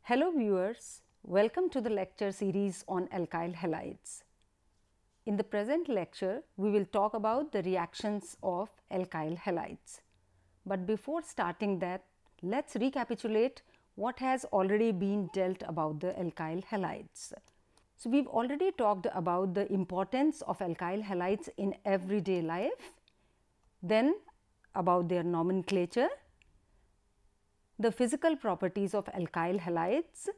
Hello viewers, welcome to the lecture series on alkyl halides. In the present lecture, we will talk about the reactions of alkyl halides. But before starting that, let's recapitulate what has already been dealt about the alkyl halides. So, we've already talked about the importance of alkyl halides in everyday life, then about their nomenclature, the physical properties of alkyl halides,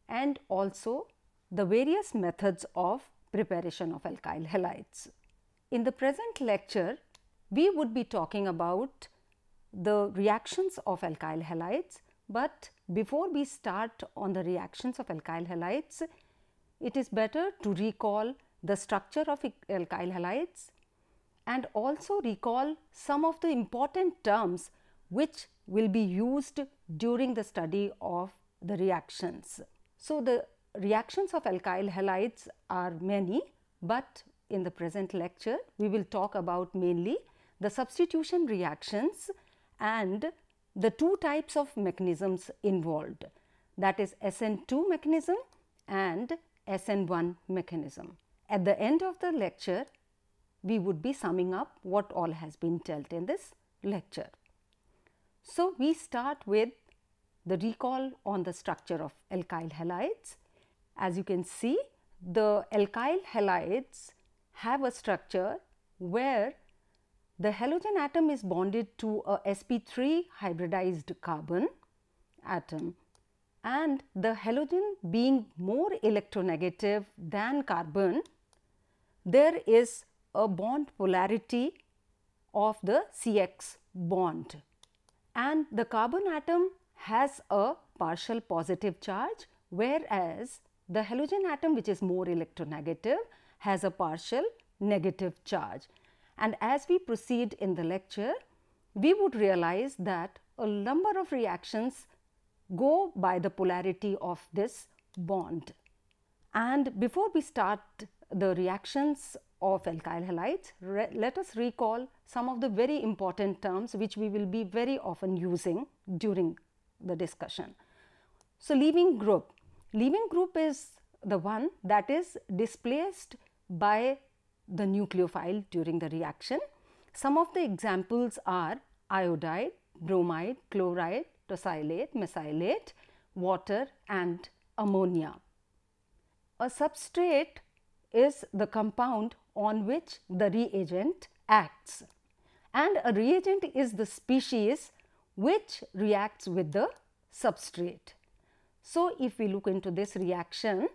and also the various methods of preparation of alkyl halides. In the present lecture, we would be talking about the reactions of alkyl halides, but before we start on the reactions of alkyl halides, it is better to recall the structure of alkyl halides and also recall some of the important terms which will be used during the study of the reactions. So, the reactions of alkyl halides are many, but in the present lecture we will talk about mainly the substitution reactions and the two types of mechanisms involved, that is SN2 mechanism and SN1 mechanism. At the end of the lecture, we would be summing up what all has been dealt in this lecture. So, we start with the recall on the structure of alkyl halides. As you can see, the alkyl halides have a structure where the halogen atom is bonded to a sp3 hybridized carbon atom, and the halogen being more electronegative than carbon, there is a bond polarity of the CX bond, and the carbon atom has a partial positive charge, whereas the halogen atom, which is more electronegative, has a partial negative charge. And as we proceed in the lecture, we would realize that a number of reactions go by the polarity of this bond. And before we start the reactions of alkyl halides, let us recall some of the very important terms which we will be very often using during the discussion. So, leaving group. Leaving group is the one that is displaced by the nucleophile during the reaction. Some of the examples are iodide, bromide, chloride, tosylate, mesylate, water and ammonia. A substrate is the compound on which the reagent acts, and a reagent is the species which reacts with the substrate. So, if we look into this reaction,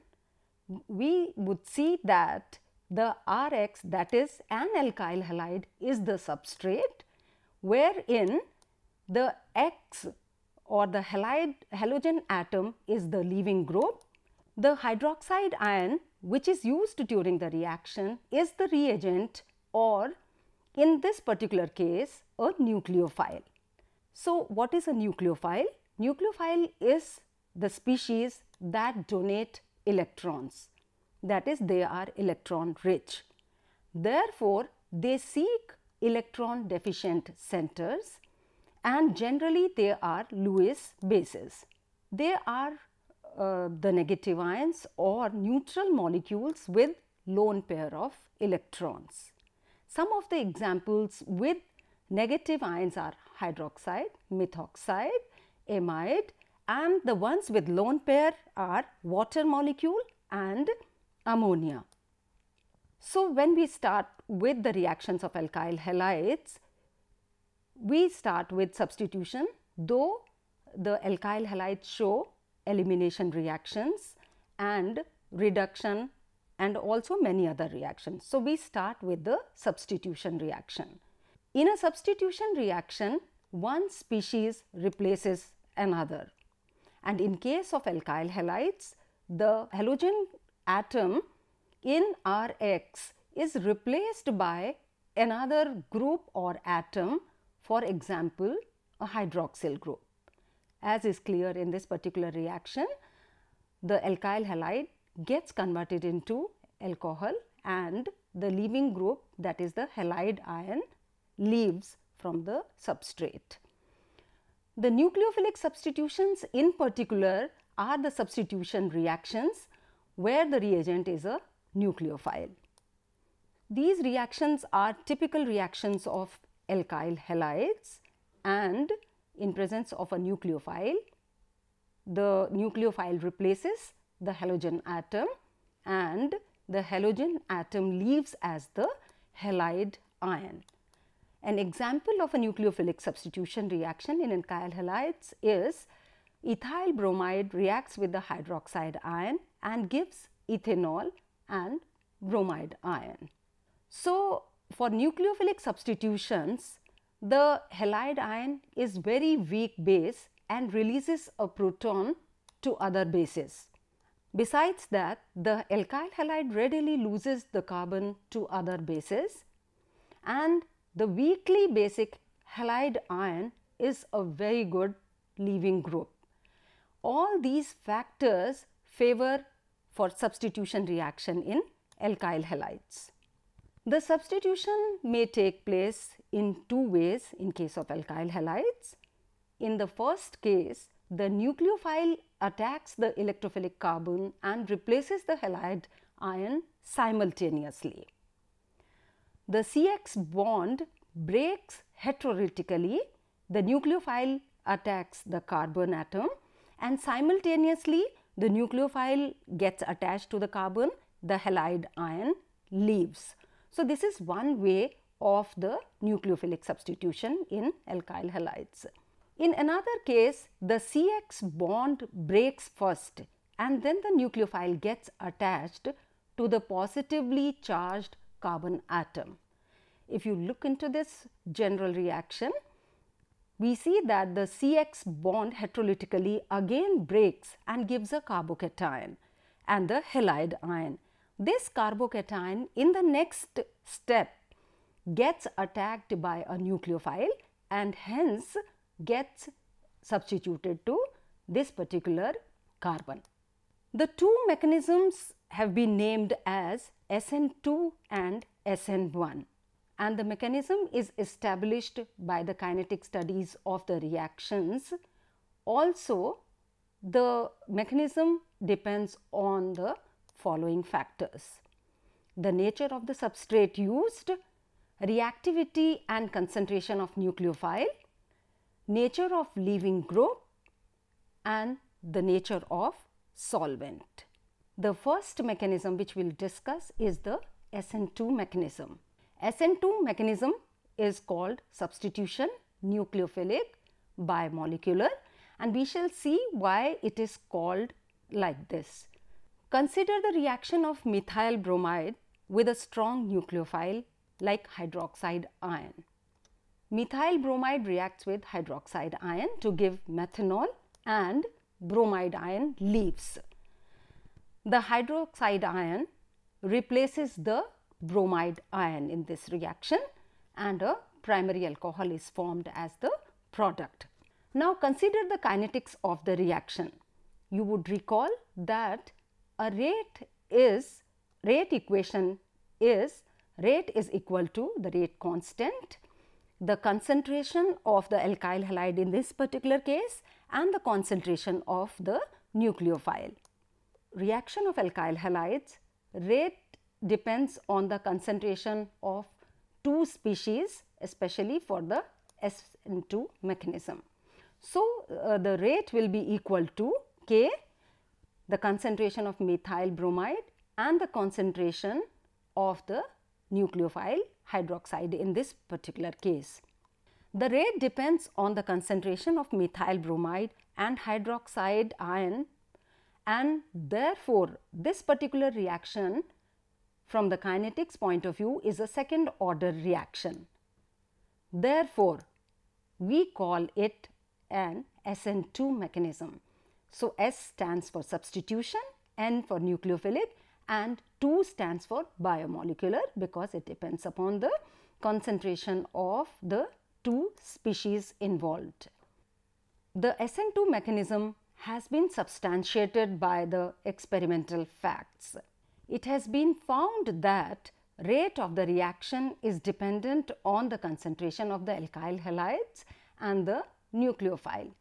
we would see that the Rx, that is an alkyl halide, is the substrate, wherein the X or the halogen atom is the leaving group. The hydroxide ion, which is used during the reaction, is the reagent, or in this particular case a nucleophile. So, what is a nucleophile? Nucleophile is the species that donate electrons, that is, they are electron rich. Therefore, they seek electron deficient centers, and generally they are Lewis bases. They are the negative ions or neutral molecules with lone pair of electrons. Some of the examples with negative ions are hydroxide, methoxide, amide, and the ones with lone pair are water molecule and ammonia. So, when we start with the reactions of alkyl halides, we start with substitution, though the alkyl halides show elimination reactions and reduction and also many other reactions. So, we start with the substitution reaction. In a substitution reaction, one species replaces another, and in case of alkyl halides, the halogen atom in Rx is replaced by another group or atom, for example, a hydroxyl group. As is clear in this particular reaction, the alkyl halide gets converted into alcohol and the leaving group, that is the halide ion, leaves from the substrate. The nucleophilic substitutions in particular are the substitution reactions where the reagent is a nucleophile. These reactions are typical reactions of alkyl halides, and in presence of a nucleophile, the nucleophile replaces the halogen atom and the halogen atom leaves as the halide ion. An example of a nucleophilic substitution reaction in alkyl halides is ethyl bromide reacts with the hydroxide ion and gives ethanol and bromide ion. So, for nucleophilic substitutions, the halide ion is very weak base and releases a proton to other bases. Besides that, the alkyl halide readily loses the carbon to other bases, and the weakly basic halide ion is a very good leaving group. All these factors favor for substitution reaction in alkyl halides. The substitution may take place in two ways in case of alkyl halides. In the first case, the nucleophile attacks the electrophilic carbon and replaces the halide ion simultaneously. The CX bond breaks heterolytically, the nucleophile attacks the carbon atom and simultaneously the nucleophile gets attached to the carbon, the halide ion leaves. So, this is one way of the nucleophilic substitution in alkyl halides. In another case, the CX bond breaks first and then the nucleophile gets attached to the positively charged carbon atom. If you look into this general reaction, we see that the CX bond heterolytically again breaks and gives a carbocation and the halide ion. This carbocation in the next step gets attacked by a nucleophile and hence gets substituted to this particular carbon. The two mechanisms have been named as SN2 and SN1, and the mechanism is established by the kinetic studies of the reactions. Also, the mechanism depends on the following factors: the nature of the substrate used, reactivity and concentration of nucleophile, nature of leaving group, and the nature of solvent. The first mechanism which we will discuss is the SN2 mechanism. SN2 mechanism is called substitution nucleophilic bimolecular, and we shall see why it is called like this. Consider the reaction of methyl bromide with a strong nucleophile like hydroxide ion. Methyl bromide reacts with hydroxide ion to give methanol and bromide ion leaves. The hydroxide ion replaces the bromide ion in this reaction and a primary alcohol is formed as the product. Now, consider the kinetics of the reaction. You would recall that a rate equation is rate is equal to the rate constant, the concentration of the alkyl halide in this particular case, and the concentration of the nucleophile. Reaction of alkyl halides, rate depends on the concentration of two species, especially for the SN2 mechanism. So, the rate will be equal to K, the concentration of methyl bromide and the concentration of the nucleophile hydroxide in this particular case. The rate depends on the concentration of methyl bromide and hydroxide ion, and therefore, this particular reaction from the kinetics point of view is a second order reaction. Therefore, we call it an SN2 mechanism. So, S stands for substitution, N for nucleophilic, and 2 stands for biomolecular because it depends upon the concentration of the two species involved. The SN2 mechanism has been substantiated by the experimental facts. It has been found that rate of the reaction is dependent on the concentration of the alkyl halides and the nucleophile.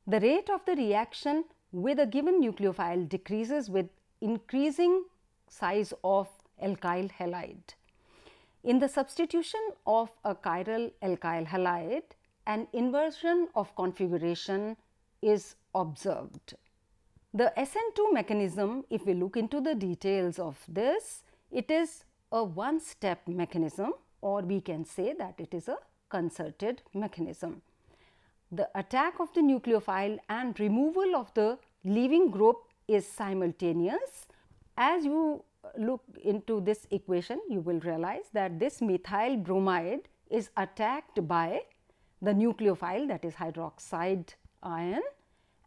The rate of the reaction with a given nucleophile decreases with increasing size of alkyl halide. In the substitution of a chiral alkyl halide, an inversion of configuration is observed. The SN2 mechanism, if we look into the details of this, it is a one-step mechanism, or we can say that it is a concerted mechanism. The attack of the nucleophile and removal of the leaving group is simultaneous. As you look into this equation, you will realize that this methyl bromide is attacked by the nucleophile, that is hydroxide ion,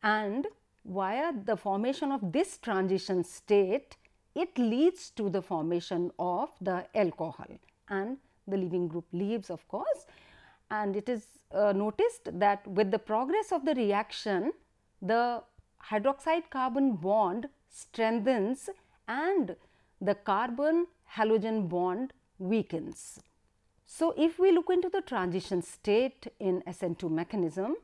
and via the formation of this transition state, it leads to the formation of the alcohol, and the leaving group leaves, of course. And it is noticed that with the progress of the reaction, the hydroxide carbon bond strengthens and the carbon halogen bond weakens. So, if we look into the transition state in SN2 mechanism,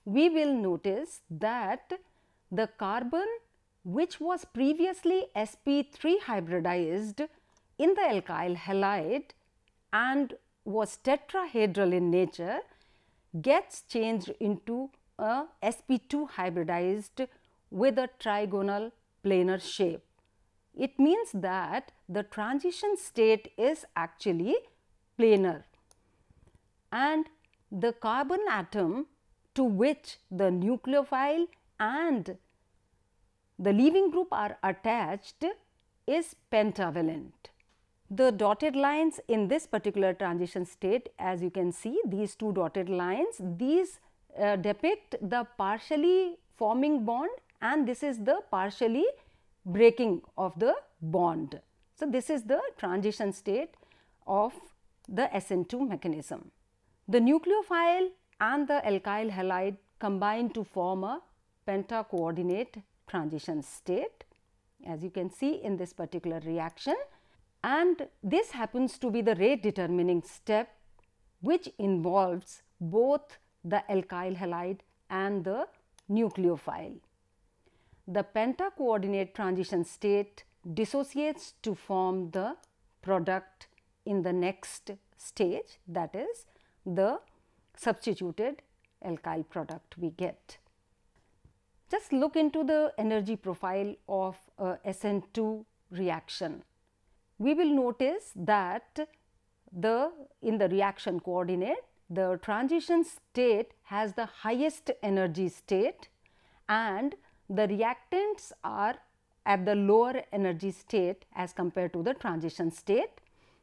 we will notice that the carbon which was previously sp3 hybridized in the alkyl halide and was tetrahedral in nature gets changed into a sp2 hybridized with a trigonal planar shape. It means that the transition state is actually planar, and the carbon atom to which the nucleophile and the leaving group are attached is pentavalent. The dotted lines in this particular transition state, as you can see, these two dotted lines, these depict the partially forming bond, and this is the partially breaking of the bond. So, this is the transition state of the SN2 mechanism. The nucleophile and the alkyl halide combine to form a pentacoordinate transition state, as you can see in this particular reaction, and this happens to be the rate determining step which involves both the alkyl halide and the nucleophile. The pentacoordinate transition state dissociates to form the product in the next stage, that is the substituted alkyl product we get. Just look into the energy profile of a SN2 reaction. We will notice that in the reaction coordinate, the transition state has the highest energy state and the reactants are at the lower energy state as compared to the transition state,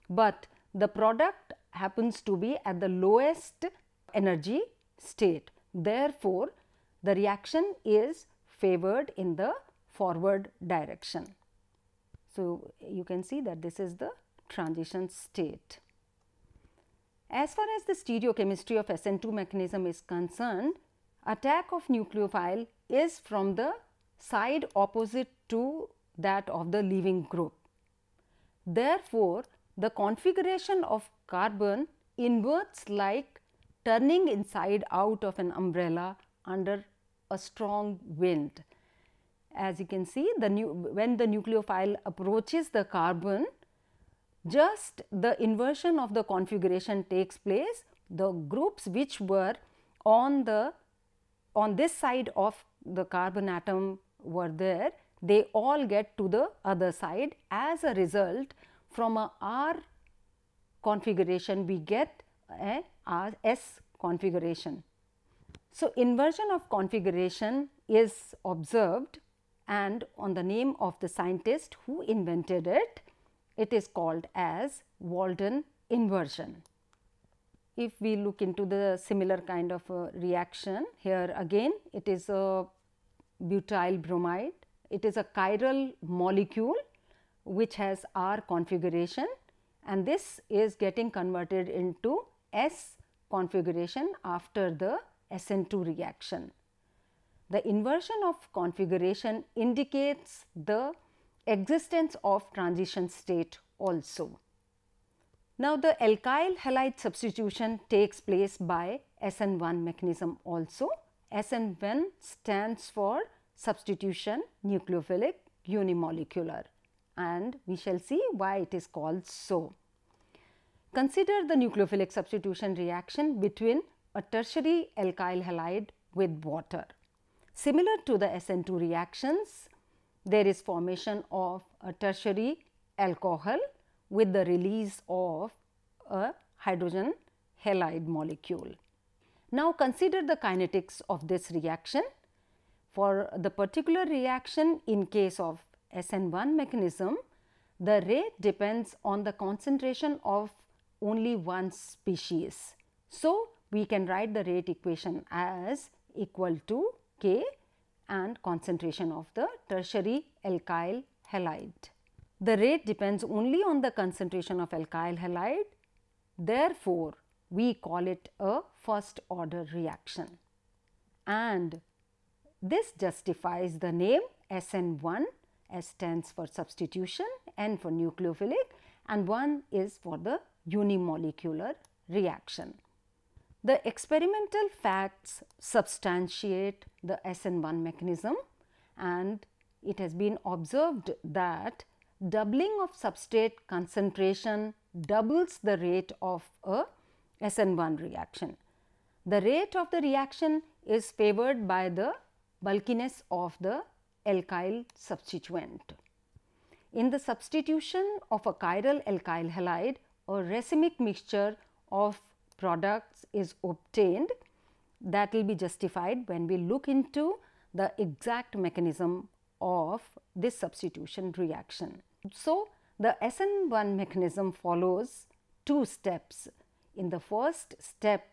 but the product happens to be at the lowest energy state. Therefore, the reaction is favored in the forward direction. So, you can see that this is the transition state. As far as the stereochemistry of SN2 mechanism is concerned, attack of nucleophile is from the side opposite to that of the leaving group. Therefore, the configuration of carbon inverts like turning inside out of an umbrella under a strong wind. As you can see, when the nucleophile approaches the carbon, just the inversion of the configuration takes place. The groups which were on this side of the carbon atom were there, they all get to the other side. As a result, from a R configuration we get a S configuration. So, inversion of configuration is observed, and on the name of the scientist who invented it, it is called as Walden inversion. If we look into the similar kind of a reaction, here again it is a butyl bromide. It is a chiral molecule which has R configuration, and this is getting converted into S configuration after the SN2 reaction. The inversion of configuration indicates the existence of transition state also. Now, the alkyl halide substitution takes place by SN1 mechanism also. SN1 stands for substitution nucleophilic unimolecular, and we shall see why it is called so. Consider the nucleophilic substitution reaction between a tertiary alkyl halide with water. Similar to the SN2 reactions, there is formation of a tertiary alcohol with the release of a hydrogen halide molecule. Now consider the kinetics of this reaction. For the particular reaction in case of SN1 mechanism, the rate depends on the concentration of only one species. So, we can write the rate equation as equal to K and concentration of the tertiary alkyl halide. The rate depends only on the concentration of alkyl halide, therefore, we call it a first order reaction, and this justifies the name SN1. S stands for substitution, N for nucleophilic, and 1 is for the unimolecular reaction. The experimental facts substantiate the SN1 mechanism, and it has been observed that doubling of substrate concentration doubles the rate of a SN1 reaction. The rate of the reaction is favored by the bulkiness of the alkyl substituent. In the substitution of a chiral alkyl halide, a racemic mixture of products is obtained that will be justified when we look into the exact mechanism of this substitution reaction. So, the SN1 mechanism follows two steps. In the first step,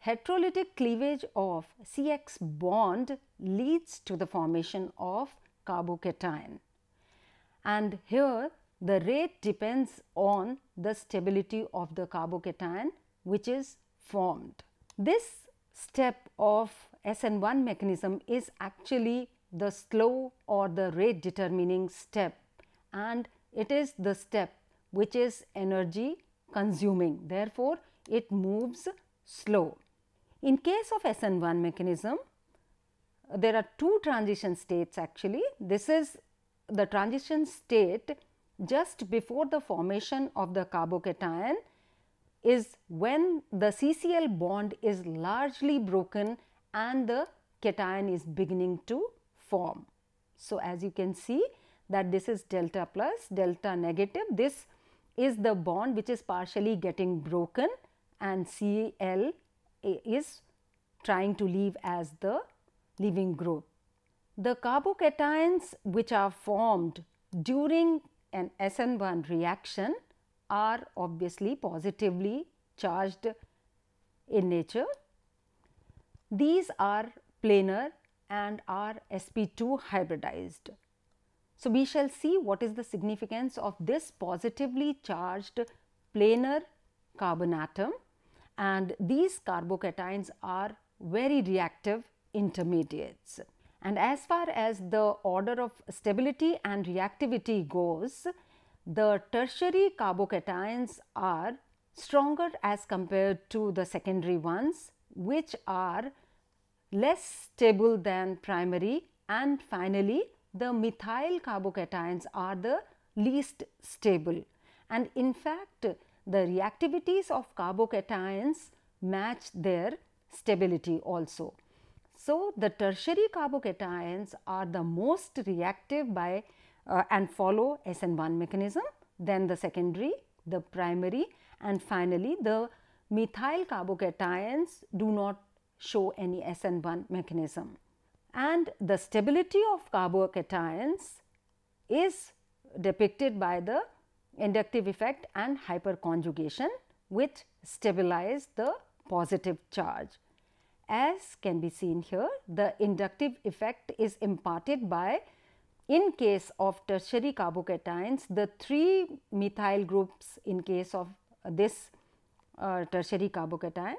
heterolytic cleavage of CX bond leads to the formation of carbocation, and here the rate depends on the stability of the carbocation which is formed. This step of SN1 mechanism is actually the slow or the rate determining step, and it is the step which is energy consuming, therefore, it moves slow. In case of SN1 mechanism, there are two transition states actually. This is the transition state just before the formation of the carbocation is when the CCl bond is largely broken and the cation is beginning to form. So, as you can see that this is delta plus, delta negative, this is the bond which is partially getting broken and Cl is trying to leave as the leaving group. The carbocations which are formed during an SN1 reaction are obviously positively charged in nature. These are planar and are sp2 hybridized. So, we shall see what is the significance of this positively charged planar carbon atom, and these carbocations are very reactive intermediates. And as far as the order of stability and reactivity goes, the tertiary carbocations are stronger as compared to the secondary ones, which are less stable than primary, and finally, the methyl carbocations are the least stable, and in fact, the reactivities of carbocations match their stability also. So, the tertiary carbocations are the most reactive by and follow SN1 mechanism, then the secondary, the primary, and finally, the methyl carbocations do not show any SN1 mechanism. And the stability of carbocations is depicted by the inductive effect and hyperconjugation, which stabilize the positive charge. As can be seen here, the inductive effect is imparted by, in case of tertiary carbocations, the 3 methyl groups in case of this tertiary carbocation,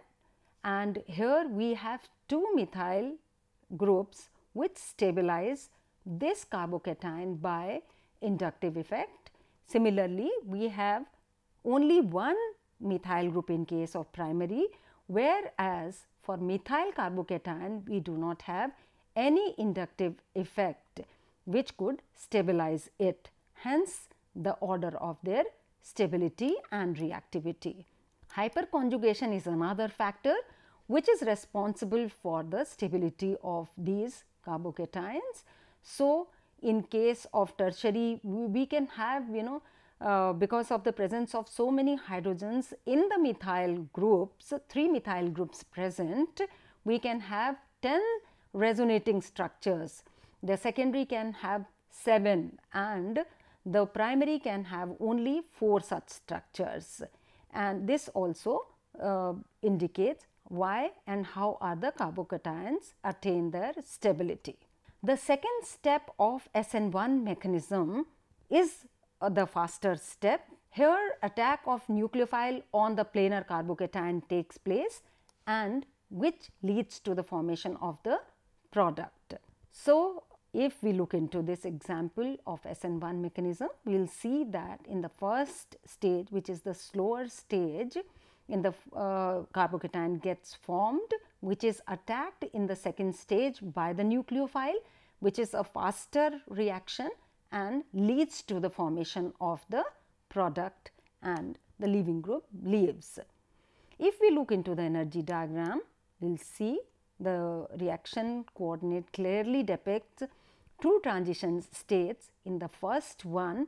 and here we have 2 methyl groups which stabilize this carbocation by inductive effect. Similarly, we have only 1 methyl group in case of primary, whereas for methyl carbocation we do not have any inductive effect which could stabilize it, hence the order of their stability and reactivity. Hyperconjugation is another factor which is responsible for the stability of these carbocations. So, in case of tertiary, we can have, because of the presence of so many hydrogens in the methyl groups, 3 methyl groups present, we can have 10 resonating structures. The secondary can have 7 and the primary can have only 4 such structures, and this also indicates why and how are the carbocations attain their stability. The second step of SN1 mechanism is the faster step. Here attack of nucleophile on the planar carbocation takes place and which leads to the formation of the product. So, if we look into this example of SN1 mechanism, we will see that in the first stage, which is the slower stage, in the carbocation gets formed, which is attacked in the second stage by the nucleophile, which is a faster reaction and leads to the formation of the product and the leaving group leaves. If we look into the energy diagram, we will see the reaction coordinate clearly depicts two transition states. In the first one,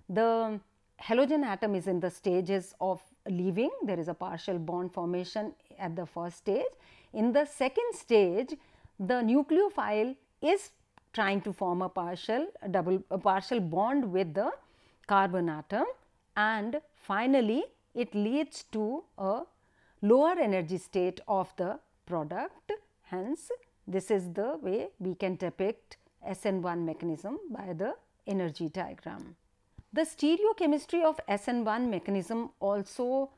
the halogen atom is in the stages of leaving, there is a partial bond formation at the first stage. In the second stage, the nucleophile is trying to form a partial bond with the carbon atom, and finally, it leads to a lower energy state of the product. Hence, this is the way we can depict SN1 mechanism by the energy diagram. The stereochemistry of SN1 mechanism also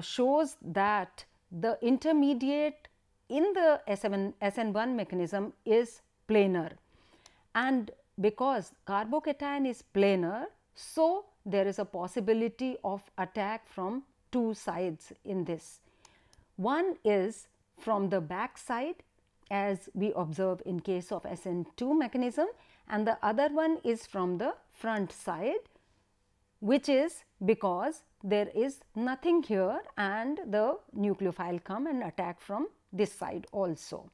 shows that the intermediate in the SN1 mechanism is planar, and because carbocation is planar, so there is a possibility of attack from two sides in this. One is from the back side, as we observe in case of SN2 mechanism, and the other one is from the front side, which is because there is nothing here and the nucleophile come and attack from this side also.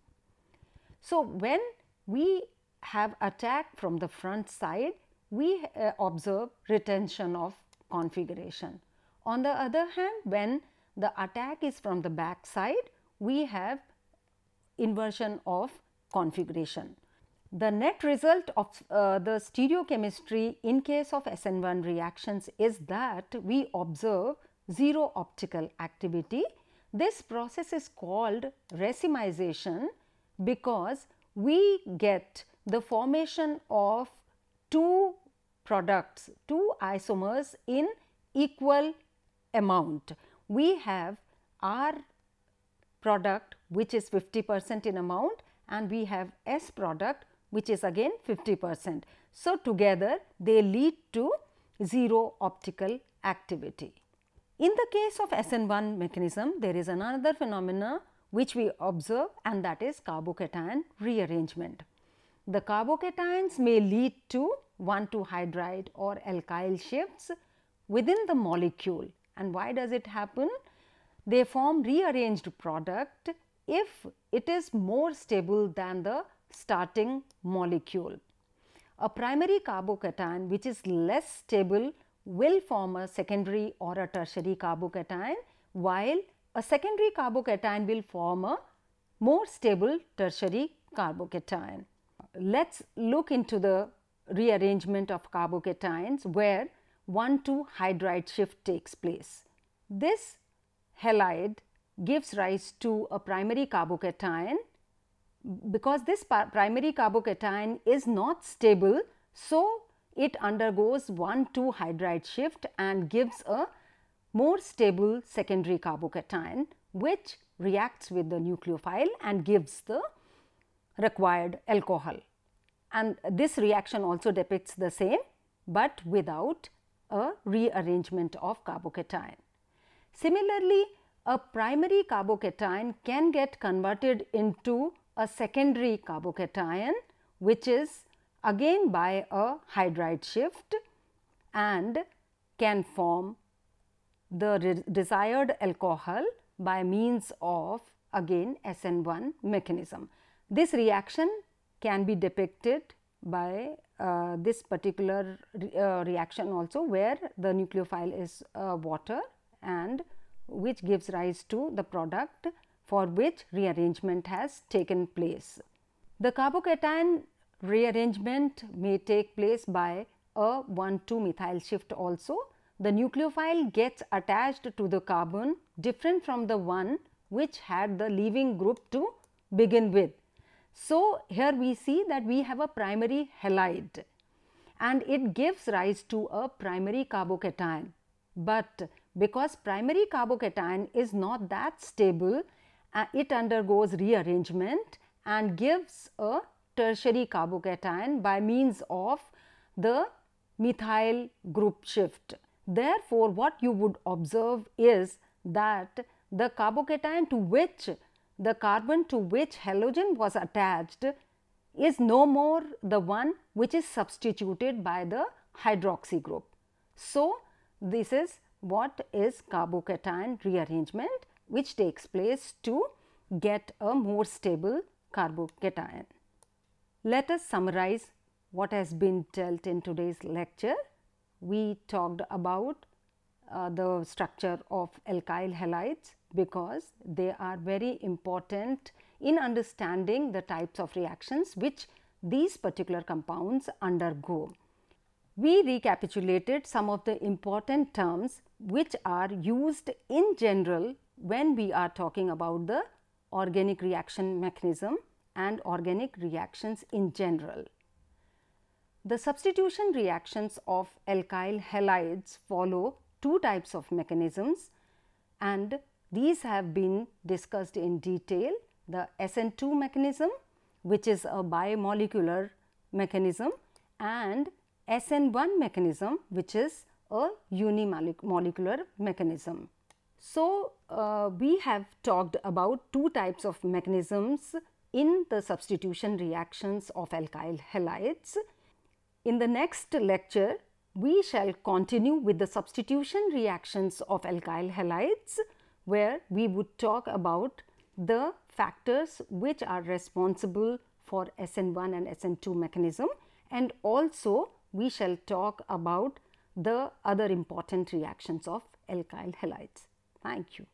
So, when we have attack from the front side, we observe retention of configuration. On the other hand, when the attack is from the back side, we have inversion of configuration. The net result of the stereochemistry in case of SN1 reactions is that we observe zero optical activity. This process is called racemization because we get the formation of two products, two isomers in equal amount. We have our product which is 50% in amount and we have S product which is again 50%. So, together they lead to zero optical activity. In the case of SN1 mechanism, there is another phenomena which we observe, and that is carbocation rearrangement. The carbocations may lead to 1,2-hydride or alkyl shifts within the molecule. And why does it happen? They form rearranged product if it is more stable than the starting molecule. A primary carbocation which is less stable will form a secondary or a tertiary carbocation, while a secondary carbocation will form a more stable tertiary carbocation. Let us look into the rearrangement of carbocations where 1,2-hydride shift takes place. This halide gives rise to a primary carbocation. Because this primary carbocation is not stable, so it undergoes 1,2-hydride shift and gives a more stable secondary carbocation which reacts with the nucleophile and gives the required alcohol. And this reaction also depicts the same, but without a rearrangement of carbocation. Similarly, a primary carbocation can get converted into a secondary carbocation, which is again by a hydride shift and can form the desired alcohol by means of again SN1 mechanism. This reaction can be depicted by this particular reaction also, where the nucleophile is water and which gives rise to the product for which rearrangement has taken place. The carbocation rearrangement may take place by a 1,2 methyl shift also. The nucleophile gets attached to the carbon different from the one which had the leaving group to begin with. So, here we see that we have a primary halide and it gives rise to a primary carbocation, but because primary carbocation is not that stable, it undergoes rearrangement and gives a tertiary carbocation by means of the methyl group shift. Therefore, what you would observe is that the carbocation to which the carbon to which halogen was attached is no more the one which is substituted by the hydroxy group. So, this is what is carbocation rearrangement, which takes place to get a more stable carbocation. Let us summarize what has been dealt in today's lecture. We talked about the structure of alkyl halides because they are very important in understanding the types of reactions which these particular compounds undergo. We recapitulated some of the important terms which are used in general when we are talking about the organic reaction mechanism and organic reactions in general. The substitution reactions of alkyl halides follow two types of mechanisms, and these have been discussed in detail. The SN2 mechanism, which is a bimolecular mechanism, and SN1 mechanism, which is a unimolecular mechanism. So, we have talked about two types of mechanisms in the substitution reactions of alkyl halides. In the next lecture, we shall continue with the substitution reactions of alkyl halides, where we would talk about the factors which are responsible for SN1 and SN2 mechanism, and also we shall talk about the other important reactions of alkyl halides. Thank you.